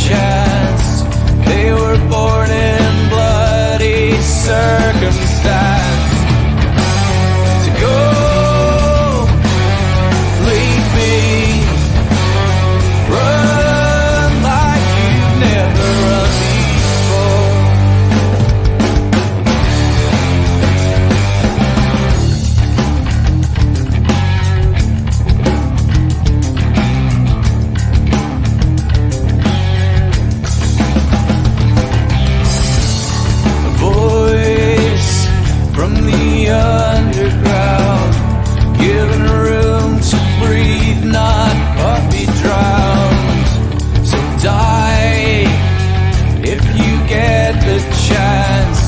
chance. They were born in bloody circumstance. To go, leave me, run like you've never run before. A voice from the underground, given room to breathe, not be drowned. So die if you get the chance.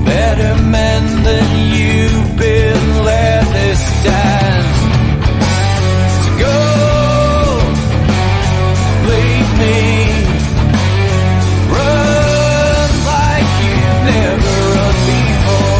Better men than you've been, let this dance. To go, leave me, run like you've never run before.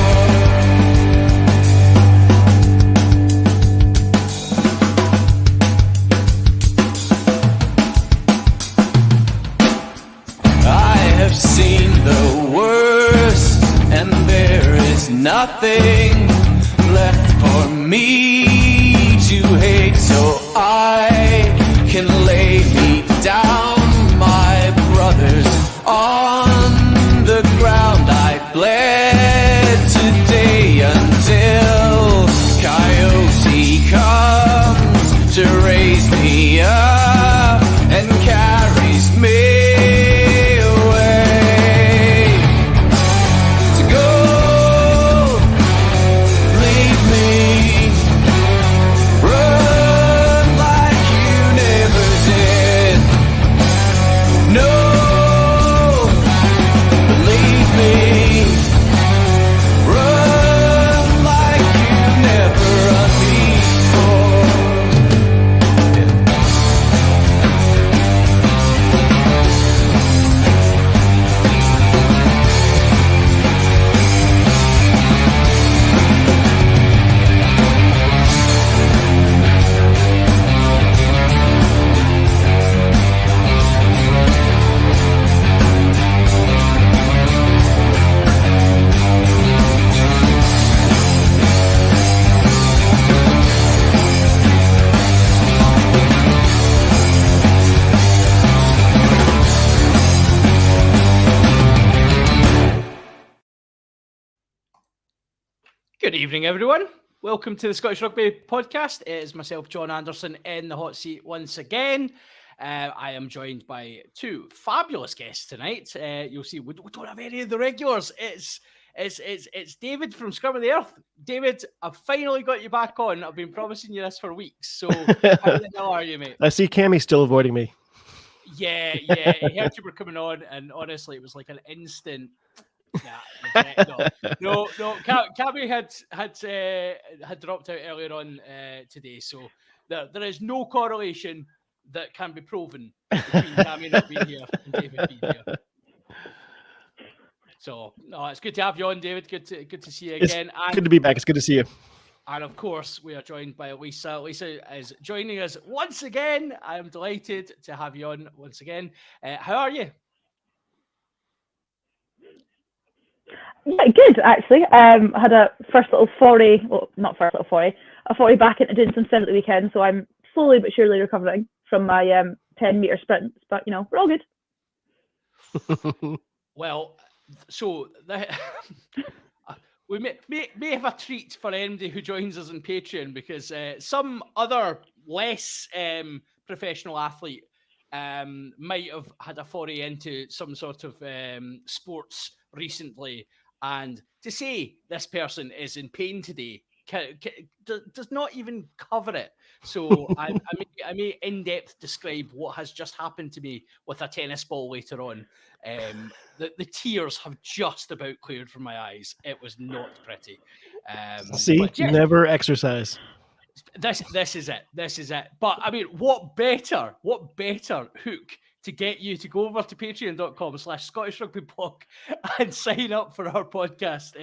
I have seen the worst, and there is nothing left for me to hate, so I can lay me down, my brothers, on the ground. I bled today until Coyote comes to raise me up and carries me away. To go, leave me, run like you never did. No, believe me, run like you've never run before. Good evening, everyone. Welcome to the Scottish Rugby podcast. It is myself, John Anderson, in the hot seat once again. I am joined by two fabulous guests tonight. You'll see we don't have any of the regulars. It's David from Scrum of the Earth. David, I've finally got you back on. I've been promising you this for weeks. So how the hell are you, mate? I see Cammy still avoiding me. Yeah. He heard you were coming on, and honestly, it was like an instant. No. Cammy had dropped out earlier on today, so there is no correlation that can be proven between Cammy not being here and David being here. So no, it's good to have you on, David. Good to see you again. It's good to be back. It's good to see you. And of course, we are joined by Lisa. Lisa is joining us once again. I am delighted to have you on once again. How are you? Yeah, good actually. I had a first little 40, well, not first little 40, a 40 back into doing some sim at the weekend, so I'm slowly but surely recovering from my 10-meter sprints, but you know, we're all good. Well, so we may have a treat for anybody who joins us on Patreon, because some other less professional athlete might have had a foray into some sort of sports recently, and to say this person is in pain today does not even cover it. So I may in-depth describe what has just happened to me with a tennis ball later on. The tears have just about cleared from my eyes. It was not pretty. See, yeah, never exercise. This is it. But I mean, what better hook to get you to go over to patreon.com/Scottish Rugby Blog and sign up for our podcast,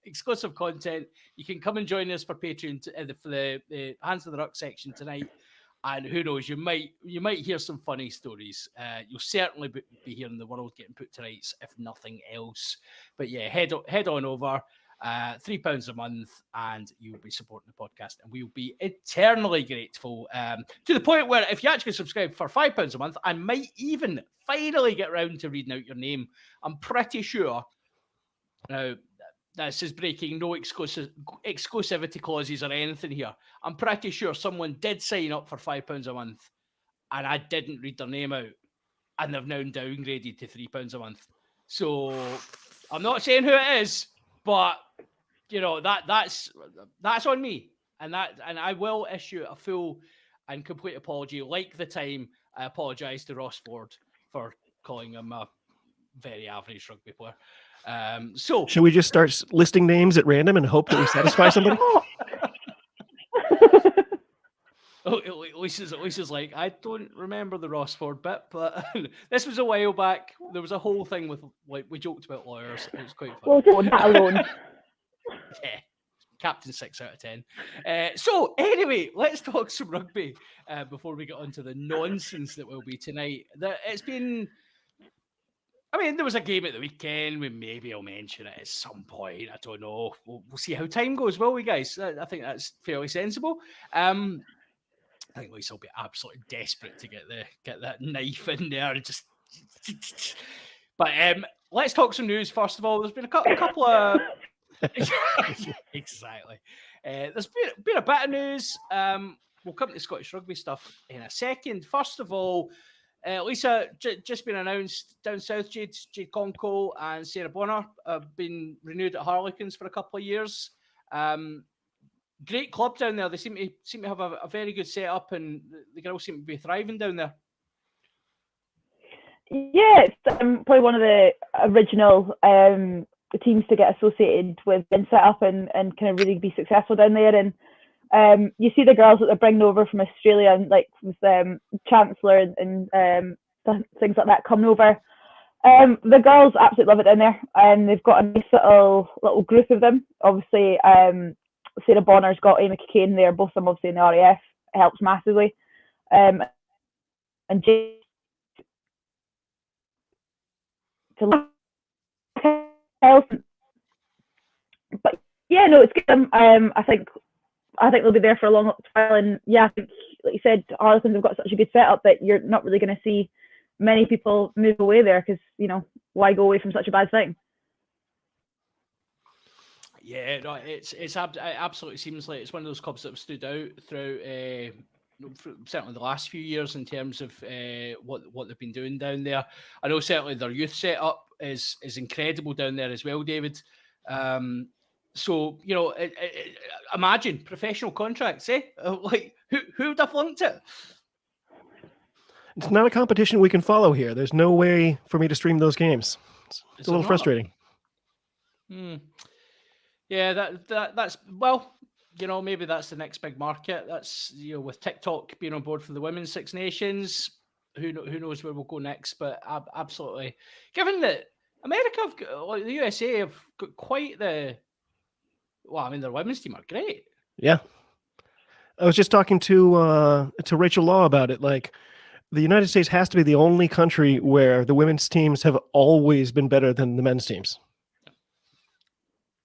exclusive content. You can come and join us for Patreon for the Hands of the Ruck section tonight. And who knows, you might hear some funny stories. You'll certainly be hearing the world getting put to rights, if nothing else. But yeah, head on over. £3 a month, and you'll be supporting the podcast, and we'll be eternally grateful. To the point where if you actually subscribe for £5 a month, I might even finally get round to reading out your name. I'm pretty sure. Now, this is breaking no exclusivity clauses or anything here. I'm pretty sure someone did sign up for £5 a month, and I didn't read their name out, and they've now downgraded to £3 a month. So I'm not saying who it is, but you know that's on me, and I will issue a full and complete apology. Like the time I apologised to Ross Ford for calling him a very average rugby player. So should we just start listing names at random and hope that we satisfy somebody? Lisa's like, I don't remember the Ross Ford bit, but this was a while back. There was a whole thing with, like, we joked about lawyers. It was quite fun. Well, just leave that alone. Yeah, Captain 6 out of 10. So anyway, let's talk some rugby before we get on to the nonsense that will be tonight. It's been, I mean, there was a game at the weekend. Maybe I'll mention it at some point. I don't know. We'll see how time goes, will we, guys? I think that's fairly sensible. I think Lisa will be absolutely desperate to get that knife in there and just. But let's talk some news first of all. There's been a couple of exactly. There's been a bit of news. We'll come to Scottish rugby stuff in a second. First of all, Lisa, just been announced down south. Jade Conco and Sarah Bonner have been renewed at Harlequins for a couple of years. Great club down there. They seem to have a very good setup, and the girls seem to be thriving down there. Yeah, it's probably one of the original teams to get associated with and set up and kind of really be successful down there. And you see the girls that they're bringing over from Australia, and like with Chancellor and things like that coming over. The girls absolutely love it down there, and they've got a nice little group of them. Obviously, Sarah Bonner's got Amy Cockayne there, both of them obviously in the RAF. It helps massively. And Jade but yeah, no, it's good. I think they'll be there for a long while, and yeah, I think, like you said, Harlequins have got such a good setup that you're not really going to see many people move away there, because why go away from such a bad thing? Yeah, no, it absolutely seems like it's one of those clubs that have stood out throughout certainly the last few years in terms of what they've been doing down there. I know certainly their youth setup is incredible down there as well, David. So imagine professional contracts, eh? Like who would have flunked it? It's not a competition we can follow here. There's no way for me to stream those games. It's a little frustrating. Yeah, that's well, maybe that's the next big market. That's with TikTok being on board for the Women's Six Nations, who knows where we'll go next? But absolutely, given that America the USA have got quite the. Well, I mean, their women's team are great. Yeah, I was just talking to Rachel Law about it. Like, the United States has to be the only country where the women's teams have always been better than the men's teams.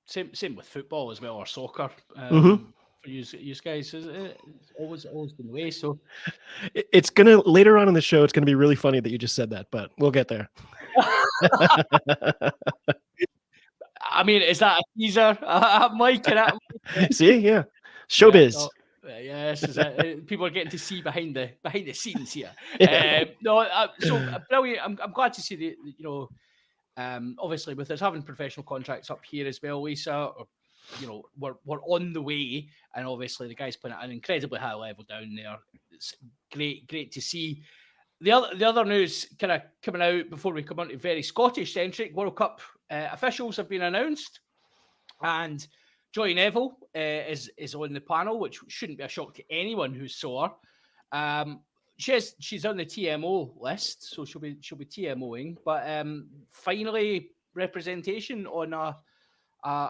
Same with football as well, or soccer. For you guys, it's always been the way. So it's gonna later on in the show. It's gonna be really funny that you just said that, but we'll get there. I mean, is that a teaser? Mike, see, yeah, showbiz. Yes, people are getting to see behind the scenes here. Yeah. So brilliant. I'm glad to see obviously with us having professional contracts up here as well, Lisa. We're on the way, and obviously the guys playing at an incredibly high level down there. It's great to see. The other news kind of coming out before we come on to very Scottish centric World Cup officials have been announced, and Joy Neville is on the panel, which shouldn't be a shock to anyone who saw her. She's on the TMO list, so she'll be TMOing. But finally, representation on a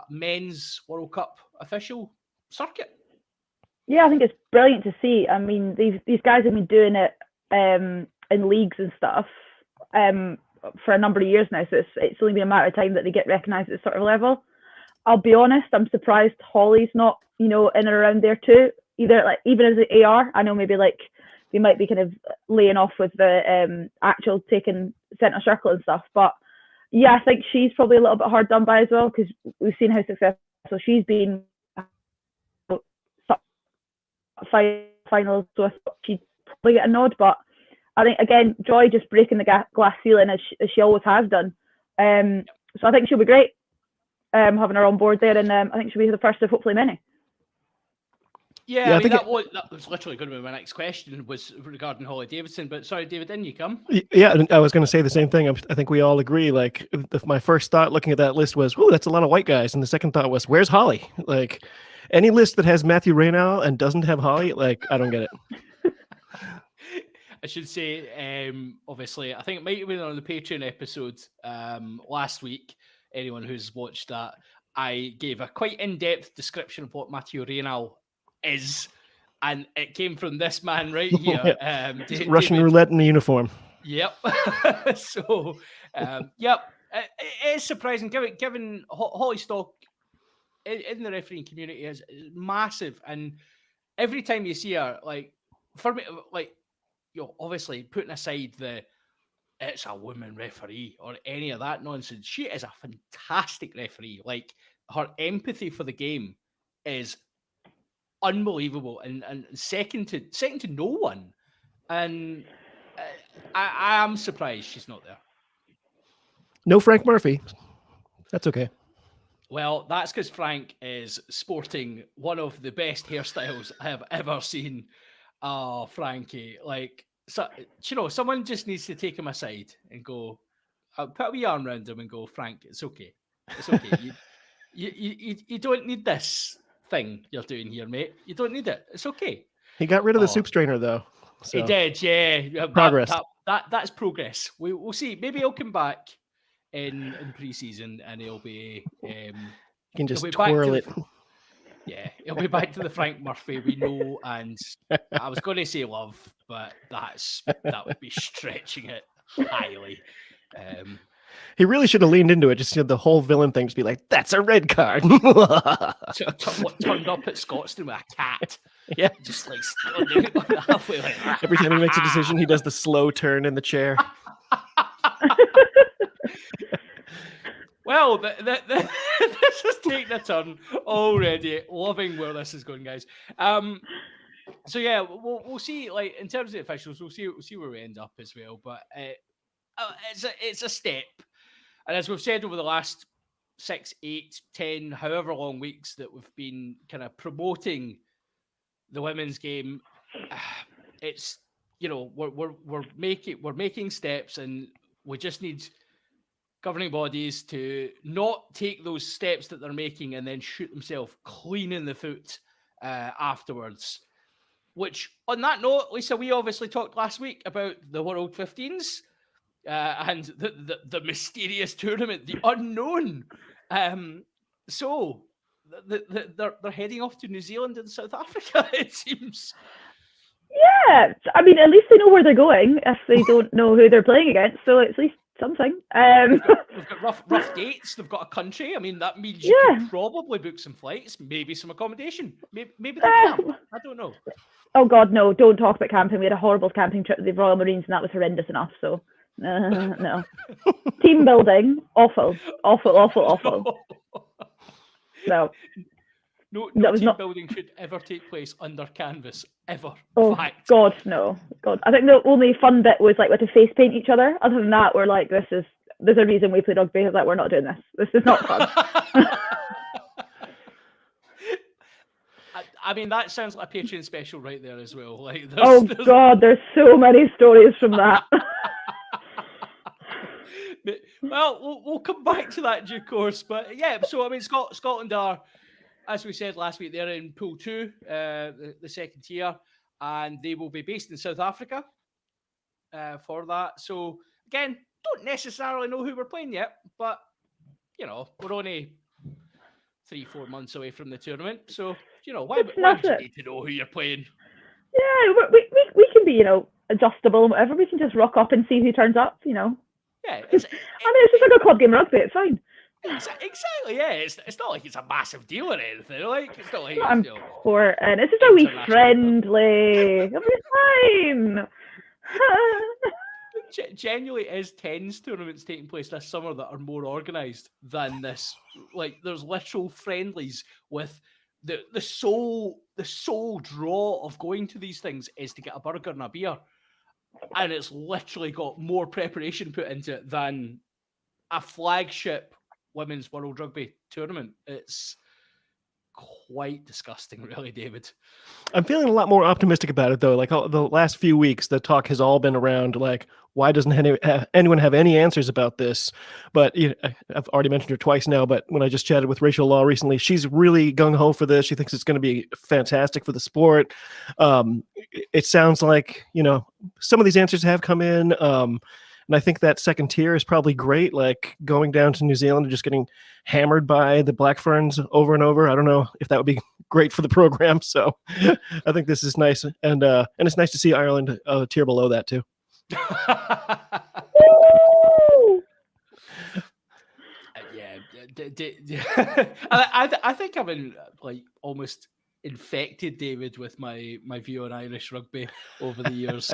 men's World Cup official circuit. Yeah, I think it's brilliant to see. I mean, these guys have been doing it in leagues and stuff for a number of years now. So it's only been a matter of time that they get recognised at this sort of level. I'll be honest, I'm surprised Holly's not, in and around there too. Either like even as an AR, I know maybe like they might be kind of laying off with the actual taking centre circle and stuff. But yeah, I think she's probably a little bit hard done by as well, because we've seen how successful she's been. Finals, so I thought she'd probably get a nod. But I think again, Joy just breaking the glass ceiling as she always has done. So I think she'll be great having her on board there, and I think she'll be the first of hopefully many. Yeah, I mean, that was literally going to be my next question, was regarding Holly Davidson. But sorry, David, in you come. Yeah, I was going to say the same thing. I think we all agree. Like, my first thought looking at that list was, "Oh, that's a lot of white guys," and the second thought was, "Where's Holly?" Like, any list that has Matthew Reynal and doesn't have Holly, like, I don't get it. I should say, obviously, I think it might have been on the Patreon episode last week. Anyone who's watched that, I gave a quite in-depth description of what Matthew Reynal is, and it came from this man right here. Russian David. roulette in the uniform. Yep. So, yep. It is surprising, given Holly Stock in the refereeing community is massive, and every time you see her, like, for me, like, obviously putting aside it's a woman referee or any of that nonsense, she is a fantastic referee. Like, her empathy for the game is unbelievable, and second to no one. And I am surprised she's not there. No Frank Murphy. That's okay. Well, that's because Frank is sporting one of the best hairstyles I have ever seen. Oh, Frankie, like, so, someone just needs to take him aside and go, put a wee arm around him and go, Frank, it's okay. It's okay. You don't need this thing you're doing here, mate. You don't need it. It's okay. He got rid of the soup strainer, though. So. He did, yeah. Progress. That's progress. We'll see. Maybe he'll come back in pre-season and he'll be... you can just twirl it. Yeah, he'll be back to the Frank Murphy we know, and I was going to say love, but that would be stretching it highly. He really should have leaned into it. Just the whole villain thing to be like, "That's a red card." Turned up at Scotstoun with a cat. Yeah, just like halfway like that. Every time he makes a decision, he does the slow turn in the chair. Well, this is taking a turn already. Loving where this is going, guys. So yeah, we'll see. Like, in terms of the officials, we'll see where we end up as well. But it's a step, and as we've said over the last 6, 8, 10, however long weeks that we've been kind of promoting the women's game, it's we're making steps, and we just need governing bodies to not take those steps that they're making and then shoot themselves clean in the foot afterwards. Which, on that note, Lisa, we obviously talked last week about the World 15s and the mysterious tournament, the unknown. So they're heading off to New Zealand and South Africa, it seems. Yeah, I mean, at least they know where they're going if they don't know who they're playing against. So at least something. They've got rough dates. They've got a country. I mean, that means you can probably book some flights, maybe some accommodation. Maybe they camp. I don't know. Oh God, no! Don't talk about camping. We had a horrible camping trip with the Royal Marines, and that was horrendous enough. So, no. Team building, awful. No, no team building should ever take place under canvas, ever. Oh, fact. God, no. God, I think the only fun bit was like we had to face paint each other. Other than that, we're like, there's a reason we play rugby. Like, we're not doing this. This is not fun. I mean, that sounds like a Patreon special right there as well. Like, God, there's so many stories from that. Well, we'll come back to that in due course. But yeah, so I mean, Scotland are, as we said last week, they're in Pool 2, the second tier, and they will be based in South Africa for that. So again, don't necessarily know who we're playing yet, but we're only 3-4 months away from the tournament, so You know, why That's would you it. need to know who you're playing? Yeah, we can be, adjustable and whatever. We can just rock up and see who turns up, Yeah, it's just like a club game of rugby. It's fine. exactly. Yeah, it's not like it's a massive deal or anything. Like it's not like It's not it's, important. It's just a wee international. friendly. It'll be fine. Genuinely is tens tournaments taking place this summer that are more organised than this. Like there's literal friendlies with the sole draw of going to these things is to get a burger and a beer. And it's literally got more preparation put into it than a flagship women's World Rugby tournament. It's quite disgusting, really, David. I'm feeling a lot more optimistic about it, though. Like the last few weeks, the talk has all been around, like, why doesn't anyone have any answers about this? But I've already mentioned her twice now, but when I just chatted with Rachel Law recently, she's really gung-ho for this. She thinks it's going to be fantastic for the sport. It sounds like, some of these answers have come in. And I think that second tier is probably great, like going down to New Zealand and just getting hammered by the Black Ferns over and over. I don't know if that would be great for the program. So I think this is nice. And it's nice to see Ireland a tier below that too. I think I've been like almost infected David with my view on Irish rugby over the years.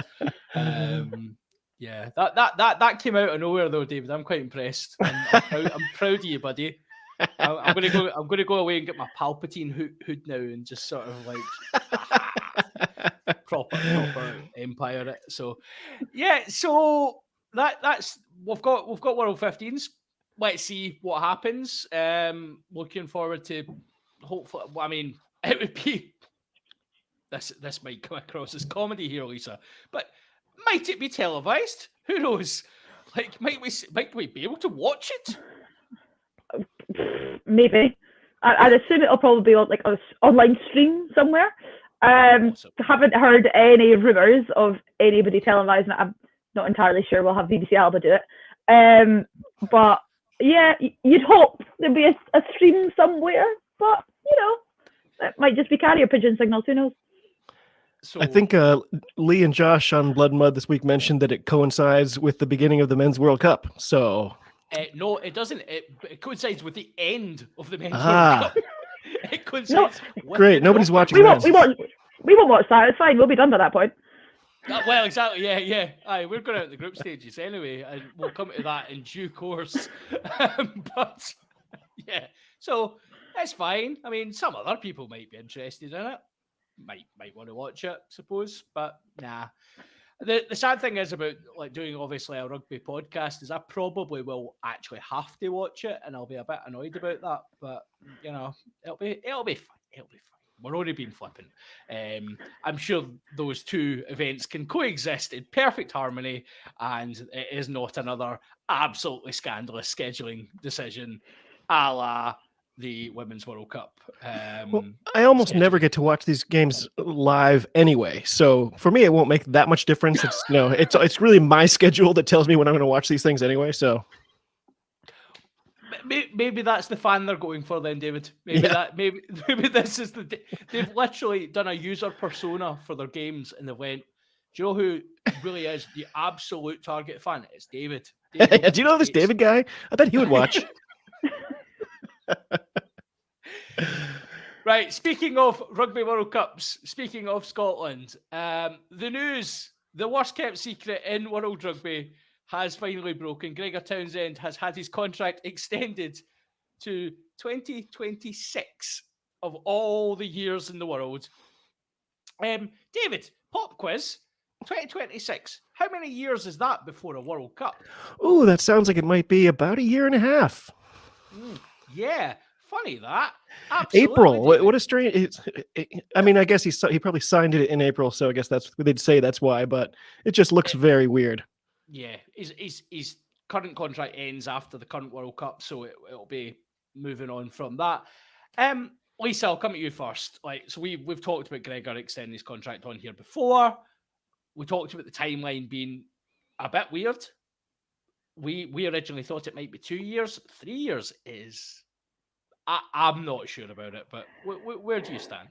Yeah, that came out of nowhere though, David. I'm quite impressed. I'm proud of you, buddy. I'm gonna go away and get my Palpatine hood now and just sort of like proper empire it. So yeah, so that's we've got World 15s. Let's see what happens. Looking forward to hopefully. I mean, it would be this might come across as comedy here, Lisa, but might it be televised? Who knows? Like, might we be able to watch it? Maybe. I'd assume it'll probably be on like an online stream somewhere. Awesome. Haven't heard any rumours of anybody televising it. I'm not entirely sure. We'll have BBC Alba do it. But yeah, you'd hope there'd be a stream somewhere. But it might just be carrier pigeon signals. Who knows? So, I think Lee and Josh on Blood and Mud this week mentioned that it coincides with the beginning of the Men's World Cup. So no, it doesn't. It coincides with the end of the Men's World Cup. It coincides. Great. Nobody's watching. We won't watch that. It's fine. We'll be done by that point. Well, exactly. Yeah. Aye, we're going out the group stages anyway, and we'll come to that in due course. But yeah, so it's fine. I mean, some other people might be interested in it. Might want to watch it, suppose, but nah. The sad thing is about like doing obviously a rugby podcast is I probably will actually have to watch it, and I'll be a bit annoyed about that. But it'll be fine. It'll be fine. We're already being flippant. I'm sure those two events can coexist in perfect harmony, and it is not another absolutely scandalous scheduling decision, a la the Women's World Cup. Well, I almost never get to watch these games live anyway, so for me it won't make that much difference. It's it's really my schedule that tells me when I'm going to watch these things anyway. So maybe that's the fan they're going for then, David. Maybe this is they've literally done a user persona for their games and they went, do you know who really is the absolute target fan? It's David. Do you know this David guy? I bet he would watch. Right, speaking of Rugby World Cups, speaking of Scotland, the news, the worst kept secret in World Rugby has finally broken. Gregor Townsend has had his contract extended to 2026 of all the years in the world. David, pop quiz, 2026. How many years is that before a World Cup? Oh, that sounds like it might be about a year and a half. Yeah. Funny that. Absolutely, April. David. What a strange. I mean, I guess he probably signed it in April, so I guess they'd say that's why. But it just looks very weird. Yeah, his current contract ends after the current World Cup, so it'll be moving on from that. Lisa, I'll come to you first. So we've talked about Gregor extending his contract on here before. We talked about the timeline being a bit weird. We originally thought it might be 2 years. 3 years is I'm not sure about it, but where do you stand?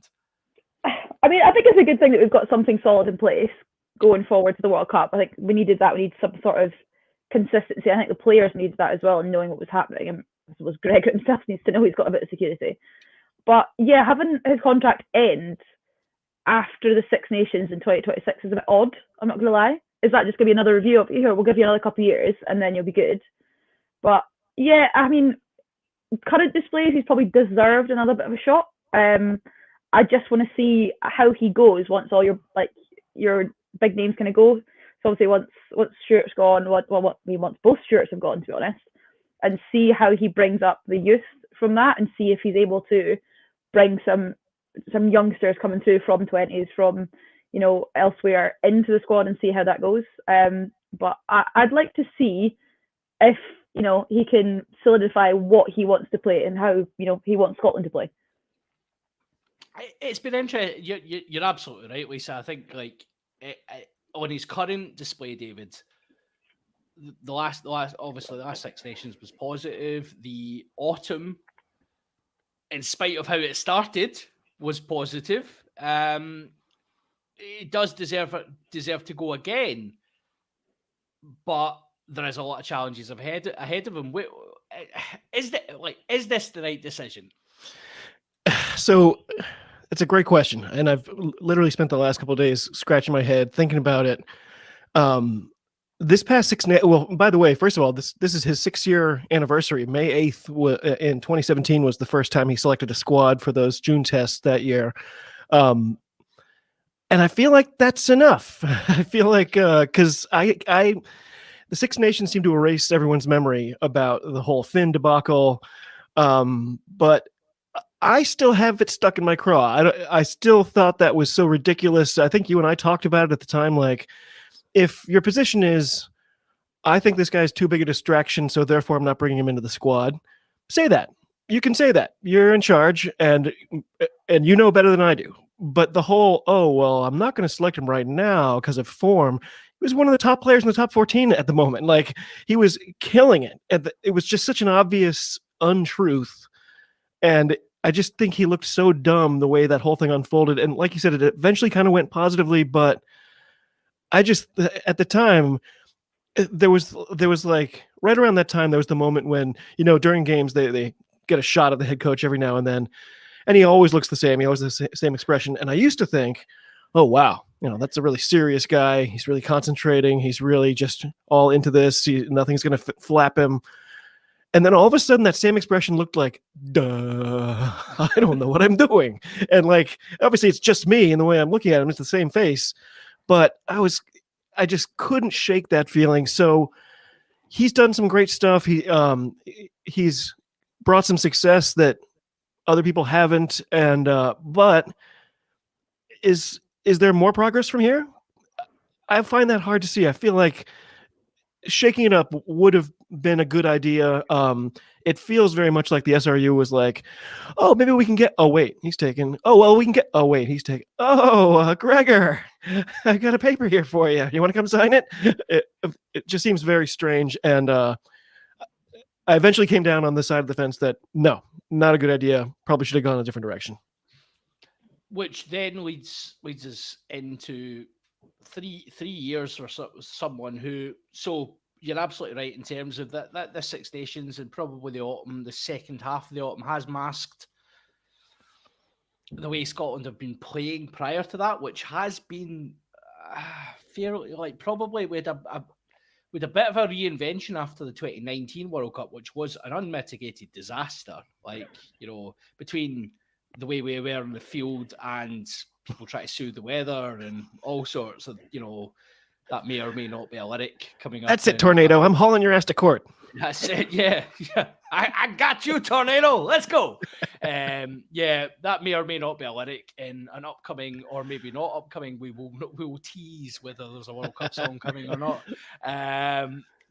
I mean, I think it's a good thing that we've got something solid in place going forward to the World Cup. I think we needed that. We need some sort of consistency. I think the players needed that as well, and knowing what was happening. And I suppose Greg himself needs to know he's got a bit of security. But yeah, having his contract end after the Six Nations in 2026 is a bit odd. I'm not going to lie. Is that just going to be another review of, here, we'll give you another couple of years and then you'll be good? But yeah, I mean, current displays, he's probably deserved another bit of a shot. I just want to see how he goes once all your big names kind of go. So obviously once Stuart's gone, once both Stuarts have gone, to be honest, and see how he brings up the youth from that, and see if he's able to bring some youngsters coming through from 20s, from elsewhere into the squad, and see how that goes. But I'd like to see if he can solidify what he wants to play and how he wants Scotland to play. It's been interesting. You're absolutely right, Lisa. I think on his current display, David, the last obviously the last Six Nations was positive. The autumn, in spite of how it started, was positive. It does deserve to go again, but there is a lot of challenges ahead of him. Is this the right decision? So it's a great question, and I've literally spent the last couple of days scratching my head thinking about it. This past well, by the way, first of all, this is his 6-year anniversary. May 8th in 2017 was the first time he selected a squad for those June tests that year. And I feel like that's enough. I feel like because the Six Nations seem to erase everyone's memory about the whole Finn debacle, but I still have it stuck in my craw. I still thought that was so ridiculous. I think you and I talked about it at the time. Like, if your position is, I think this guy's too big a distraction, so therefore I'm not bringing him into the squad, say that. You can say that. You're in charge, and you know better than I do. But the whole, I'm not going to select him right now because of form. He was one of the top players in the top 14 at the moment. Like, he was killing it. It was just such an obvious untruth. And I just think he looked so dumb the way that whole thing unfolded. And like you said, it eventually kind of went positively, but I just, at the time, there was like, right around that time, there was the moment when, during games, they get a shot at the head coach every now and then, and he always looks the same. He always has the same expression. And I used to think, oh, wow, that's a really serious guy. He's really concentrating. He's really just all into this. Nothing's going to flap him. And then all of a sudden, that same expression looked like, duh, I don't know what I'm doing. And like, obviously, it's just me, and the way I'm looking at him, it's the same face. But I just couldn't shake that feeling. So he's done some great stuff. He's brought some success that other people haven't. And but is there more progress from here? I find that hard to see. I feel like shaking it up would have been a good idea. It feels very much like the SRU was like, oh, maybe we can get, oh, wait, he's taken. Oh, well, we can get, oh, wait, he's taken. Oh, Gregor, I got a paper here for you. You want to come sign it? It just seems very strange. And I eventually came down on the side of the fence that, no, not a good idea. Probably should have gone a different direction. Which then leads us into 3 years for someone who, so you're absolutely right in terms of that the Six Nations and probably the autumn, the second half of the autumn has masked the way Scotland have been playing prior to that, which has been fairly, like, probably with a bit of a reinvention after the 2019 World Cup, which was an unmitigated disaster. Like, between the way we were in the field and people try to sue the weather and all sorts of, that may or may not be a lyric coming up. That's it, Tornado. I'm hauling your ass to court. That's it. Yeah. I got you, Tornado. Let's go. Yeah, that may or may not be a lyric in an upcoming, or maybe not upcoming. We will tease whether there's a World Cup song coming or not.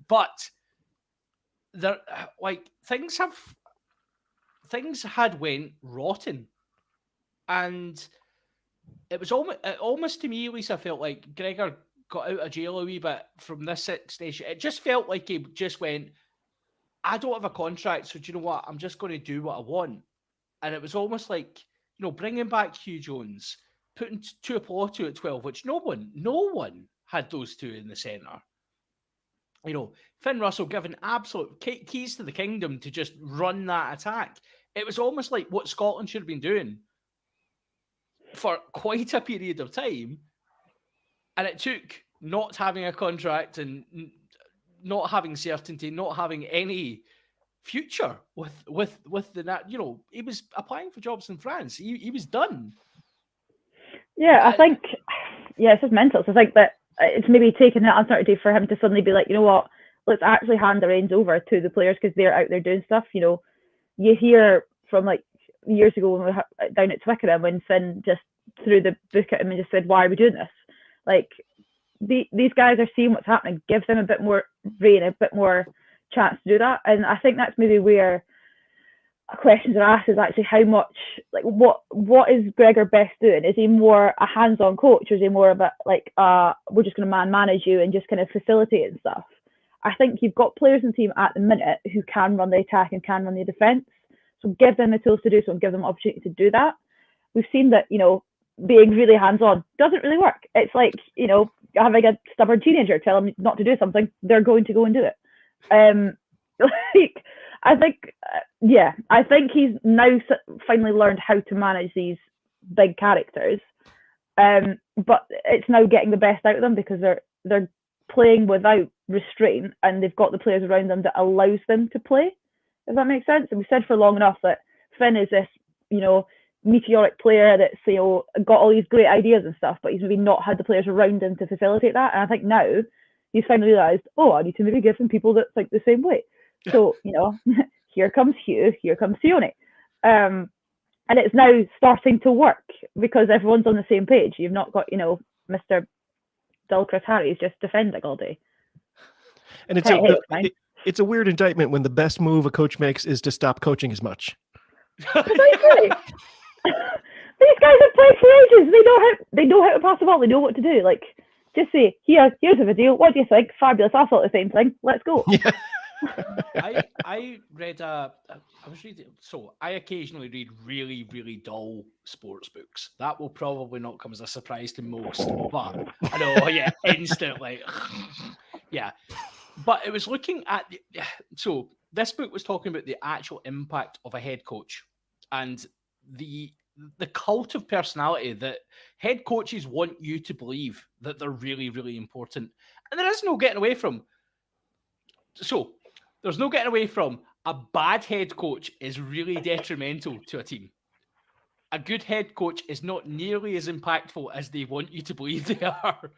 But there, like, things had went rotten, and it was almost to me, Lisa, felt like Gregor got out of jail a wee bit from this Six Nation. It just felt like he just went, I don't have a contract, so do you know what? I'm just going to do what I want. And it was almost like, bringing back Hugh Jones, putting Tuipulotu at 12, which no one had those two in the centre. Finn Russell given absolute keys to the kingdom to just run that attack. It was almost like what Scotland should have been doing for quite a period of time. And it took not having a contract and not having certainty, not having any future with the he was applying for jobs in France. He was done. Yeah, I think it's just mental. So I think that it's maybe taking that uncertainty for him to suddenly be like, you know what, let's actually hand the reins over to the players because they're out there doing stuff. You hear from like years ago when we were down at Twickenham when Finn just threw the book at him and just said, why are we doing this? Like, these guys are seeing what's happening. Give them a bit more rein, a bit more chance to do that. And I think that's maybe where questions are asked is actually how much, like, what is Gregor best doing? Is he more a hands-on coach, or is he more of a like we're just going to manage you and just kind of facilitate and stuff? I think you've got players in the team at the minute who can run the attack and can run the defence. So give them the tools to do so and give them the opportunity to do that. We've seen that, being really hands-on doesn't really work. It's like, having a stubborn teenager tell them not to do something, they're going to go and do it. I think he's now finally learned how to manage these big characters. But it's now getting the best out of them because they're playing without restraint and they've got the players around them that allows them to play. Does that make sense? And we've said for long enough that Finn is this, meteoric player that's got all these great ideas and stuff, but he's maybe not had the players around him to facilitate that. And I think now he's finally realised, I need to maybe give some people that think the same way. So, here comes Hugh, here comes Sione. And it's now starting to work because everyone's on the same page. You've not got, Mr. Dull Chris Harry's just defending all day. And it's a weird indictment when the best move a coach makes is to stop coaching as much. These guys have played for ages. They know how to pass the ball. They know what to do. Like, just say, here's a video. What do you think? Fabulous. I thought the same thing. Let's go. Yeah. I read I was reading. So I occasionally read really, really dull sports books. That will probably not come as a surprise to most. But I know, instantly. Yeah. But it was looking at so this book was talking about the actual impact of a head coach and the cult of personality that head coaches want you to believe that they're really, really important. And there is no getting away from. So there's no getting away from a bad head coach is really detrimental to a team. A good head coach is not nearly as impactful as they want you to believe they are.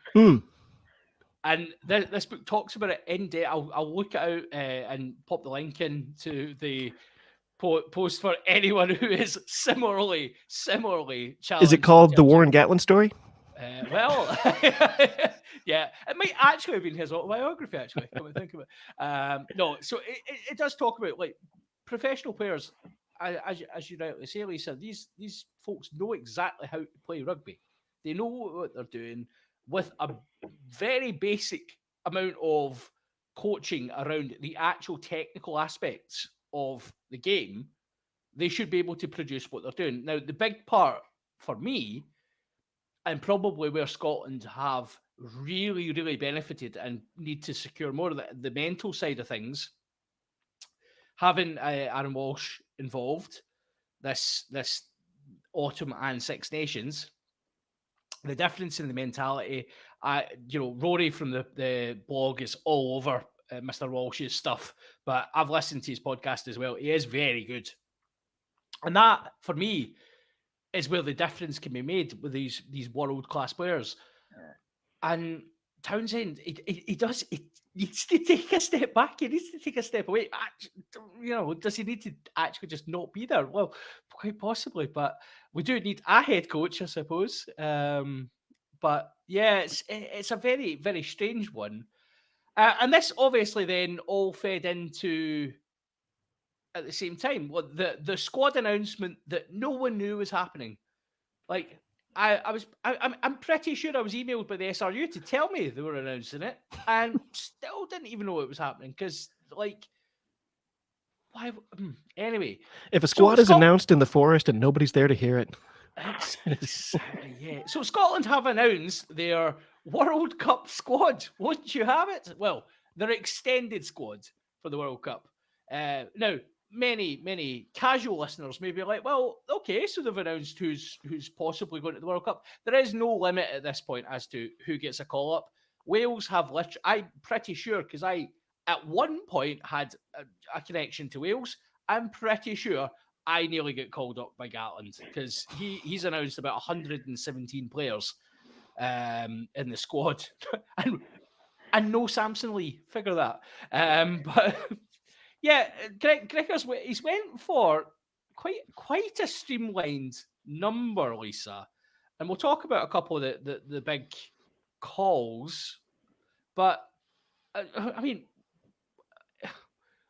And this book talks about it in depth. I'll look it out and pop the link into the post for anyone who is similarly challenged. Is it called The Warren Gatlin Story? Well, yeah, it might actually have been his autobiography, actually, come to think of it. No, so it does talk about, like, professional players, as you rightly say, Lisa, these folks know exactly how to play rugby. They know what they're doing with a very basic amount of coaching around the actual technical aspects of the game. They should be able to produce what they're doing. Now, the big part for me, and probably where Scotland have really, really benefited and need to secure more of the mental side of things, having Aaron Walsh involved this autumn and Six Nations, the difference in the mentality, Rory from the blog is all over Mr. Walsh's stuff, but I've listened to his podcast as well. He is very good. And that, for me, is where the difference can be made with these world-class players. And Townsend, he needs to take a step back. He needs to take a step away. Does he need to actually just not be there? Well, quite possibly, but we do need a head coach, I suppose. But yeah, it's a very, very strange one. And this obviously then all fed into, at the same time, the squad announcement that no one knew was happening. Like, I'm pretty sure I was emailed by the SRU to tell me they were announcing it, and still didn't even know it was happening. Because, like, Anyway, If a squad is Scot- announced in the forest and nobody's there to hear it, exactly, yeah. So Scotland have announced their World Cup squad. Won't you have it? Well, their extended squad for the World Cup. Now, many casual listeners may be like, well, okay, so they've announced who's possibly going to the World Cup. There is no limit at this point as to who gets a call up. Wales have literally, I'm pretty sure, because I at one point had a connection to Wales. I'm pretty sure I nearly get called up by Gatland because he's announced about 117 players in the squad, and no Samson Lee. Figure that. But yeah, Gregor's he's went for quite a streamlined number, Lisa, and we'll talk about a couple of the big calls. But I mean,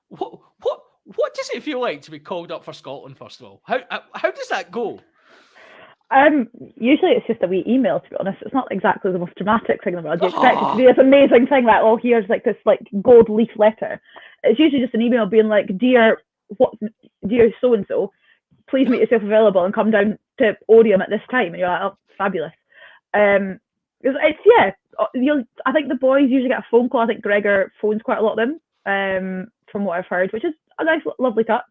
what does it feel like to be called up for Scotland? First of all, how does that go? Usually it's just a wee email, to be honest. It's not exactly the most dramatic thing in the world. You expect it to be this amazing thing, like, oh, here's like this like gold leaf letter. It's usually just an email being like, dear so and so, please make yourself available and come down to Orium at this time. And you're like, oh, fabulous. I think the boys usually get a phone call. I think Gregor phones quite a lot of them, from what I've heard, which is a nice, lovely touch.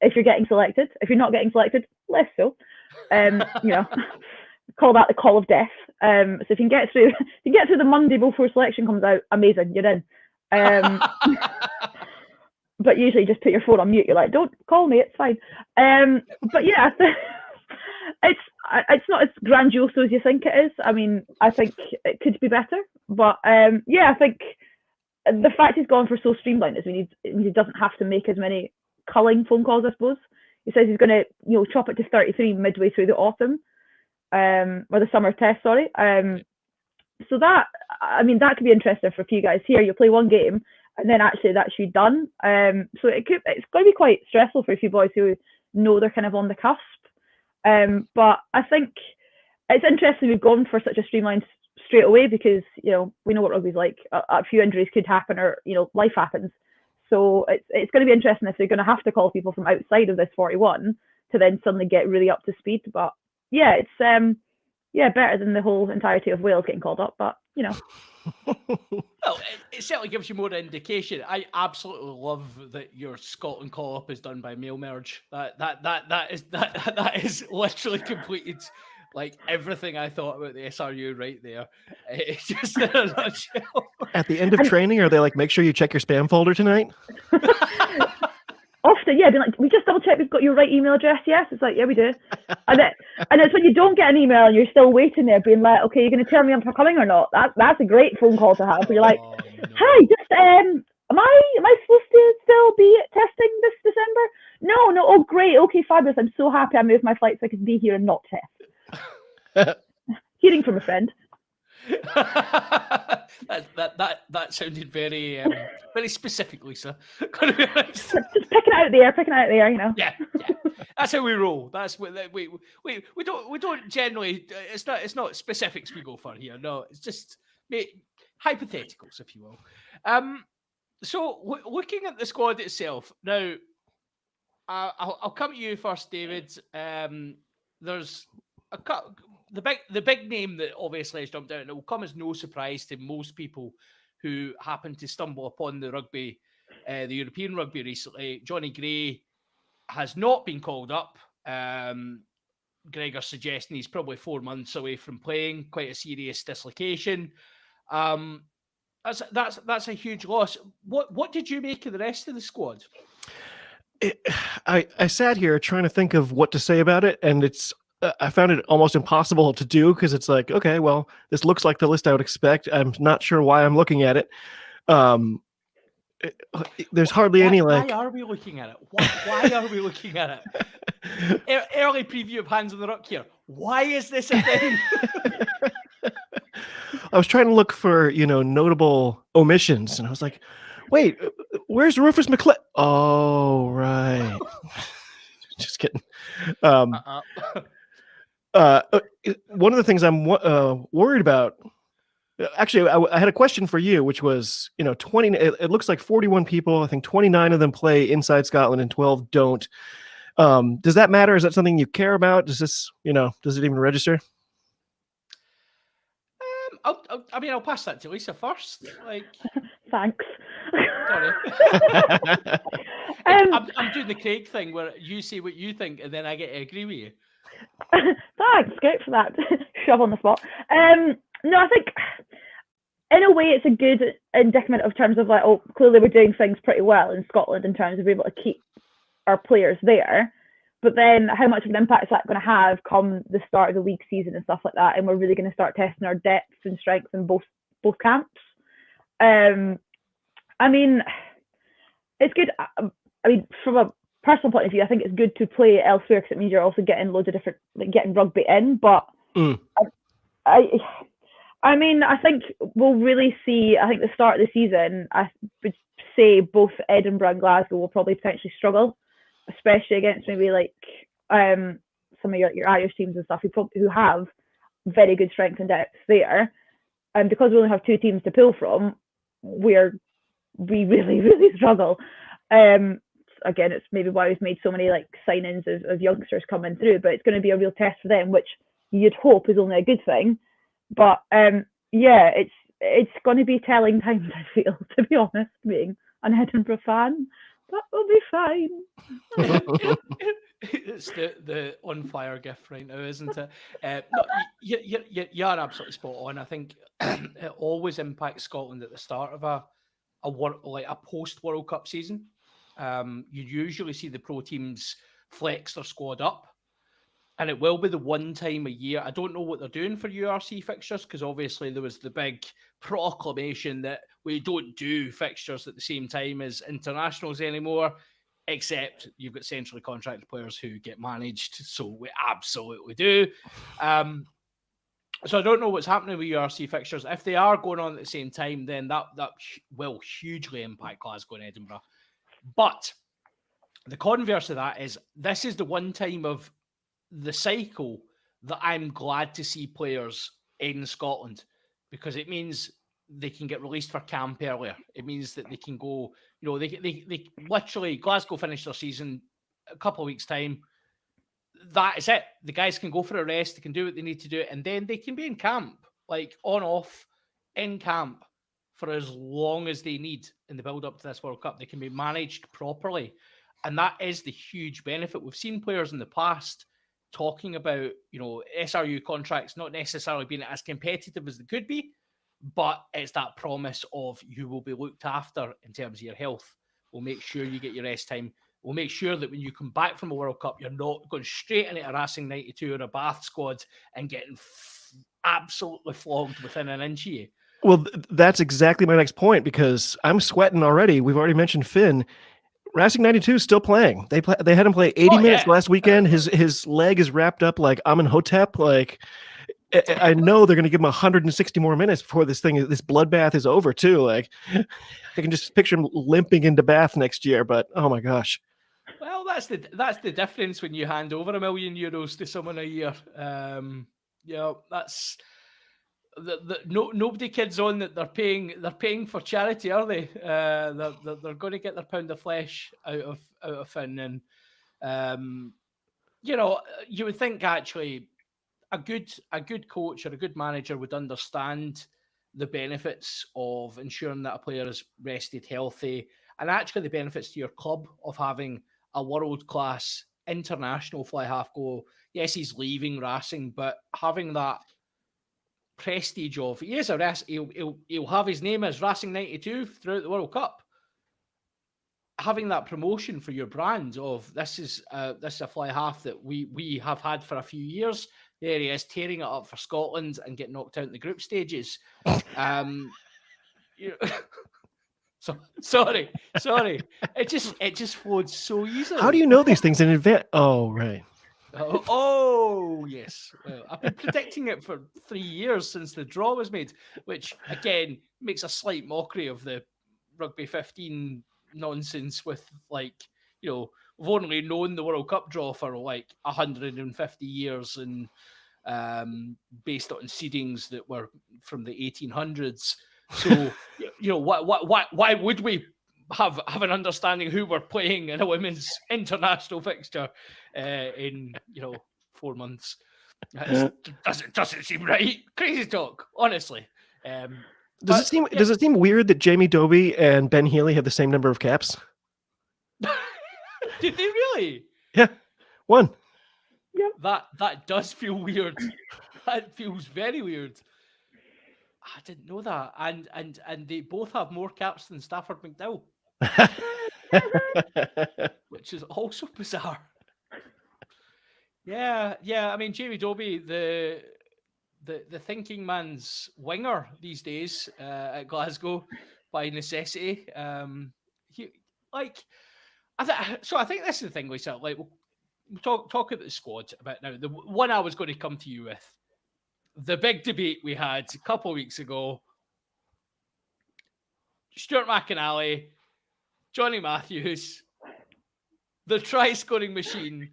If you're getting selected, if you're not getting selected, less so. Call that the call of death. So if you can get through the Monday before selection comes out, amazing, you're in. But usually just put your phone on mute. You're like, don't call me, it's fine. But yeah, it's not as grandiose as you think it is. I mean, I think it could be better, but I think the fact he's gone for so streamlined is means he doesn't have to make as many culling phone calls, I suppose. He says he's going to, chop it to 33 midway through the autumn, or the summer test, sorry. So that could be interesting for a few guys here. You play one game, and then actually that's you done. So it's going to be quite stressful for a few boys who know they're kind of on the cusp. But I think it's interesting we've gone for such a streamlined straight away because, we know what rugby's like. A few injuries could happen, or, life happens. So it's going to be interesting if they're going to have to call people from outside of this 41 to then suddenly get really up to speed. But yeah, it's better than the whole entirety of Wales getting called up. But Well, it certainly gives you more indication. I absolutely love that your Scotland call up is done by mail merge. That is literally completed. Like everything I thought about the SRU right there. It's just in a nutshell. At the end of training, are they like, make sure you check your spam folder tonight? Often, yeah, being like, we just double check we've got your right email address. Yes, it's like, yeah, we do. And it's when you don't get an email and you're still waiting there, being like, okay, you're going to tell me if I'm coming or not. That's a great phone call to have. Where you're like, hi, just am I supposed to still be at testing this December? No. Oh, great. Okay, fabulous. I'm so happy I moved my flight so I could be here and not test. Hearing from a friend. that sounded very very specific, Lisa. Gonna be honest. Just picking it out there, Yeah. That's how we roll. That's what we don't generally. It's not specifics we go for here. No, it's just hypotheticals, if you will. So looking at the squad itself now, I'll come to you first, David. There's the big name that obviously has jumped out, and it will come as no surprise to most people who happen to stumble upon the rugby, the European rugby recently. Johnny Gray has not been called up. Gregor's suggesting he's probably 4 months away from playing, quite a serious dislocation. That's a huge loss. What did you make of the rest of the squad? I sat here trying to think of what to say about it, and I found it almost impossible to do because it's like, okay, well, this looks like the list I would expect. I'm not sure why I'm looking at it. There's hardly any like. Why are we looking at it? Why are we looking at it? Early preview of Hands on the Rock here. Why is this a thing? I was trying to look for notable omissions, and I was like, wait, where's Rufus McLeod? Oh, right. Just kidding. One of the things I'm worried about Actually, I had a question for you, which was, 20. It looks like 41 people. I think 29 of them play inside Scotland and 12 don't. Does that matter? Is that something you care about? Does this, does it even register? I'll pass that to Lisa first. Like, Thanks. sorry. Um, I'm doing the Craig thing where you say what you think and then I get to agree with you. Thanks, great for that. Shove on the spot. No, I think in a way it's a good indictment of terms of like, oh, clearly we're doing things pretty well in Scotland in terms of being able to keep our players there. But then how much of an impact is that going to have come the start of the league season and stuff like that? And we're really going to start testing our depth and strength in both camps. I mean, it's good. I mean, from a personal point of view, I think it's good to play elsewhere because it means you're also getting loads of different, like getting rugby in. But I mean, I think we'll really see. I think the start of the season, I would say both Edinburgh and Glasgow will probably potentially struggle, especially against maybe like some of your Irish teams and stuff who have very good strength and depth there. And because we only have 2 teams to pull from, we really, really struggle. Again, it's maybe why we've made so many like signings of youngsters coming through, but it's going to be a real test for them, which you'd hope is only a good thing. But yeah, it's going to be telling times, I feel, to be honest, being an Edinburgh fan. That will be fine. It's the on fire gift right now, isn't it? No, you are absolutely spot on. I think it always impacts Scotland at the start of a post World Cup season. You usually see the pro teams flex their squad up, and it will be the one time a year. I don't know what they're doing for URC fixtures because obviously there was the big proclamation that we don't do fixtures at the same time as internationals anymore, except you've got centrally contracted players who get managed. So we absolutely do. So I don't know what's happening with URC fixtures. If they are going on at the same time, then that will hugely impact Glasgow and Edinburgh. But the converse of that is this is the one time of the cycle that I'm glad to see players in Scotland because it means they can get released for camp earlier. It means that they can go, they literally, Glasgow finished their season a couple of weeks' time. That is it. The guys can go for a rest. They can do what they need to do. And then they can be in camp, like on, off, in camp for as long as they need in the build up to this World Cup. They can be managed properly. And that is the huge benefit. We've seen players in the past talking about, SRU contracts not necessarily being as competitive as they could be, but it's that promise of you will be looked after in terms of your health. We'll make sure you get your rest time. We'll make sure that when you come back from a World Cup, you're not going straight into a Racing 92 or a Bath squad and getting absolutely flogged within an inch of you. Well, that's exactly my next point because I'm sweating already. We've already mentioned Finn. Racing 92 is still playing. They had him play 80 minutes last weekend. His leg is wrapped up like Amenhotep. Like I know they're going to give him 160 more minutes before this bloodbath is over too. Like I can just picture him limping into Bath next year. But oh my gosh. Well, that's the difference when you hand over €1 million to someone a year. That's nobody kids on that they're paying for charity, are they? They're going to get their pound of flesh out of Finn, and you would think actually a good coach or a good manager would understand the benefits of ensuring that a player is rested, healthy, and actually the benefits to your club of having a world-class international fly half go. Yes, he's leaving Racing, but having that prestige of he is a he'll have his name as Racing 92 throughout the World Cup. Having that promotion for your brand of this is a fly half that we have had for a few years. There he is tearing it up for Scotland and getting knocked out in the group stages. So sorry. It just flowed so easily. How do you know these things in advance? Oh, right. Oh yes. Well, I've been predicting it for 3 years since the draw was made, which again makes a slight mockery of the Rugby 15 nonsense with we've only known the World Cup draw for 150 years and based on seedings that were from the 1800s. So why would we have an understanding who we're playing in a women's international fixture in 4 months? Doesn't seem right. Crazy talk, honestly. Does it seem weird that Jamie Doby and Ben Healy have the same number of caps? Did they really? Yeah, one. That does feel weird. That feels very weird. I didn't know that. And they both have more caps than Stafford McDowell, which is also bizarre. Yeah. I mean, Jamie Doby, the thinking man's winger these days at Glasgow by necessity. I think this is the thing, Lisa. Like, we'll talk about the squad about now. The one I was going to come to you with, the big debate we had a couple of weeks ago. Stuart McInally, Johnny Matthews, the try-scoring machine.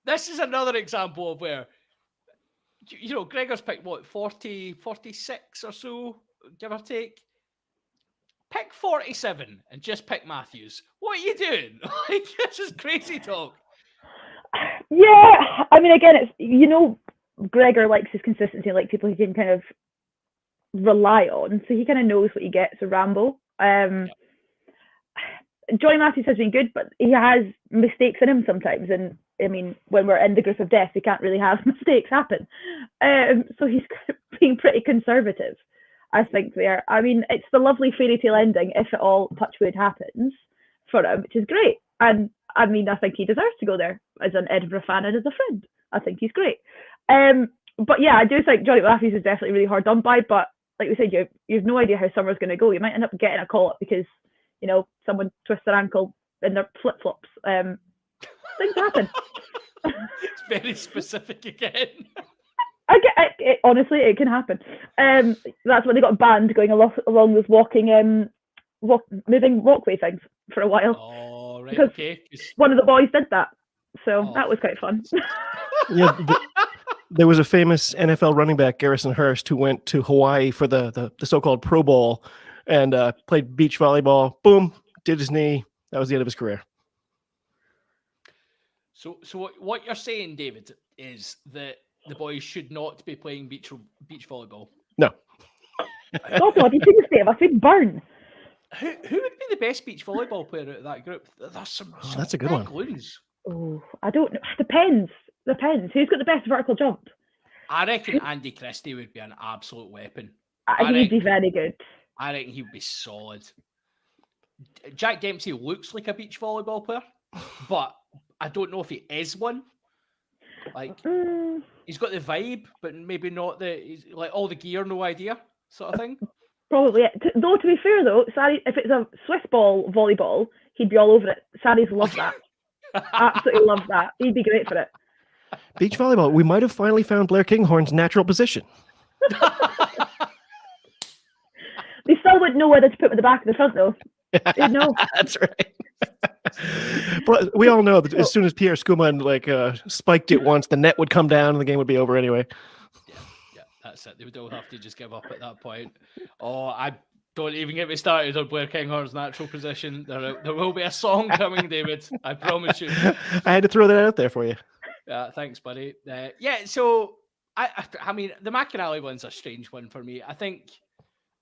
This is another example of where, Gregor's picked, 40, 46 or so, give or take? Pick 47 and just pick Matthews. What are you doing? This is crazy talk. Yeah, I mean, again, it's, Gregor likes his consistency, like people he can kind of rely on, so he kind of knows what he gets. A Rambo. Johnny Matthews has been good, but he has mistakes in him sometimes, and I mean, when we're in the group of death, we can't really have mistakes happen. So he's being pretty conservative, I think, there. I mean, it's the lovely fairy tale ending, if it all, touch wood, happens for him, which is great. And I mean, I think he deserves to go there as an Edinburgh fan and as a friend. I think he's great. But yeah, I do think Johnny Matthews is definitely really hard done by, but like we said, you have no idea how summer's going to go. You might end up getting a call up because, someone twists their ankle in their flip-flops. Things happen. It's very specific again. Honestly, it can happen. That's when they got banned going along those moving walkway things for a while. Oh, right, because okay. One of the boys did that, so that was quite fun. Yeah, there was a famous NFL running back, Garrison Hurst, who went to Hawaii for the so-called Pro Bowl and played beach volleyball. Boom, did his knee. That was the end of his career. So what you're saying, David, is that the boys should not be playing beach volleyball? No. Also, have you seen the state of us? We'd burn. Who would be the best beach volleyball player out of that group? There's some that's a good big one. loons. Oh, I don't know. Depends. Who's got the best vertical jump? I reckon Andy Christie would be an absolute weapon. He'd be very good. I reckon he would be solid. Jack Dempsey looks like a beach volleyball player, but I don't know if he is one. Like, he's got the vibe, but maybe not he's like all the gear, no idea sort of thing. Probably. Though, to be fair, though, Sari, if it's a Swiss ball volleyball, he'd be all over it. Sari's love that. Absolutely love that. He'd be great for it. Beach volleyball. We might have finally found Blair Kinghorn's natural position. They still wouldn't know whether to put with the back or the front, though. They'd know. That's right. But we all know that as soon as Pierre Skuman spiked it once, the net would come down and the game would be over anyway. Yeah, that's it. They would all have to just give up at that point. Oh, I don't even get me started on Blair Kinghorn's natural position. There will be a song coming, David. I promise you. I had to throw that out there for you. Thanks, buddy. So I mean, the McInally one's a strange one for me. I think